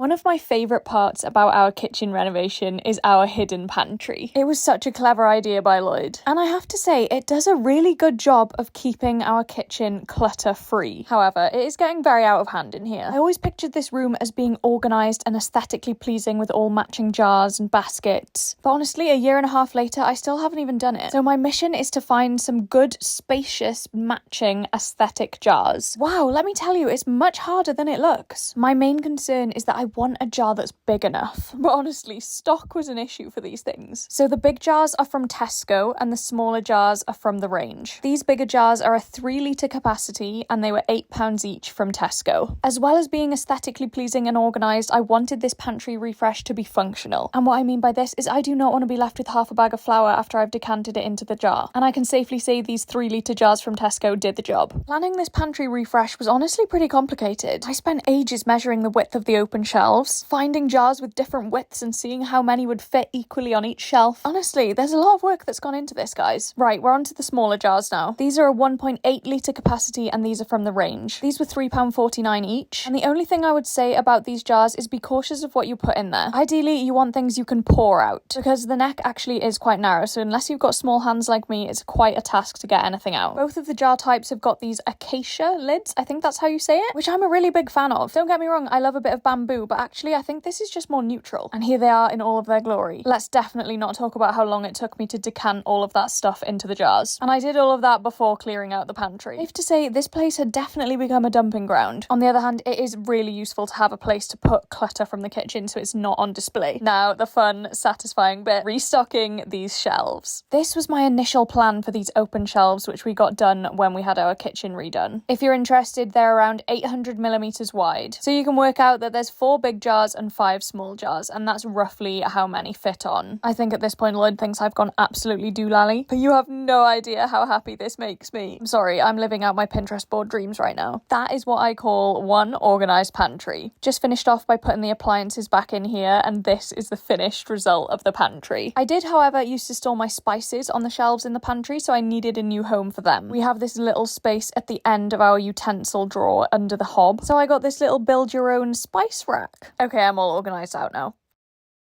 One of my favourite parts about our kitchen renovation is our hidden pantry. It was such a clever idea by Lloyd. And I have to say, it does a really good job of keeping our kitchen clutter-free. However, it is getting very out of hand in here. I always pictured this room as being organised and aesthetically pleasing with all matching jars and baskets. But honestly, a year and a half later, I still haven't even done it. So my mission is to find some good, spacious, matching aesthetic jars. Wow, let me tell you, it's much harder than it looks. My main concern is that I want a jar that's big enough. But honestly, stock was an issue for these things. So the big jars are from Tesco and the smaller jars are from the range. These bigger jars are a 3-litre capacity and they were £8 each from Tesco. As well as being aesthetically pleasing and organised, I wanted this pantry refresh to be functional. And what I mean by this is I do not want to be left with half a bag of flour after I've decanted it into the jar. And I can safely say these 3-litre jars from Tesco did the job. Planning this pantry refresh was honestly pretty complicated. I spent ages measuring the width of the open shelves, finding jars with different widths and seeing how many would fit equally on each shelf. Honestly, there's a lot of work that's gone into this, guys. Right, we're on to the smaller jars now. These are a 1.8-litre capacity and these are from the range. These were £3.49 each. And the only thing I would say about these jars is be cautious of what you put in there. Ideally, you want things you can pour out because the neck actually is quite narrow. So unless you've got small hands like me, it's quite a task to get anything out. Both of the jar types have got these acacia lids. I think that's how you say it, which I'm a really big fan of. Don't get me wrong, I love a bit of bamboo, but actually I think this is just more neutral. And here they are in all of their glory. Let's definitely not talk about how long it took me to decant all of that stuff into the jars. And I did all of that before clearing out the pantry. Safe to say, this place had definitely become a dumping ground. On the other hand, it is really useful to have a place to put clutter from the kitchen so it's not on display. Now, the fun, satisfying bit, restocking these shelves. This was my initial plan for these open shelves, which we got done when we had our kitchen redone. If you're interested, they're around 800mm wide. So you can work out that there's 4 big jars and 5 small jars, and that's roughly how many fit on. I think at this point Lloyd thinks I've gone absolutely doolally, but you have no idea how happy this makes me. I'm sorry, I'm living out my Pinterest board dreams right now. That is what I call one organised pantry. Just finished off by putting the appliances back in here, and this is the finished result of the pantry. I did, however, used to store my spices on the shelves in the pantry, so I needed a new home for them. We have this little space at the end of our utensil drawer under the hob, so I got this little build your own spice rack. Okay, I'm all organised out now.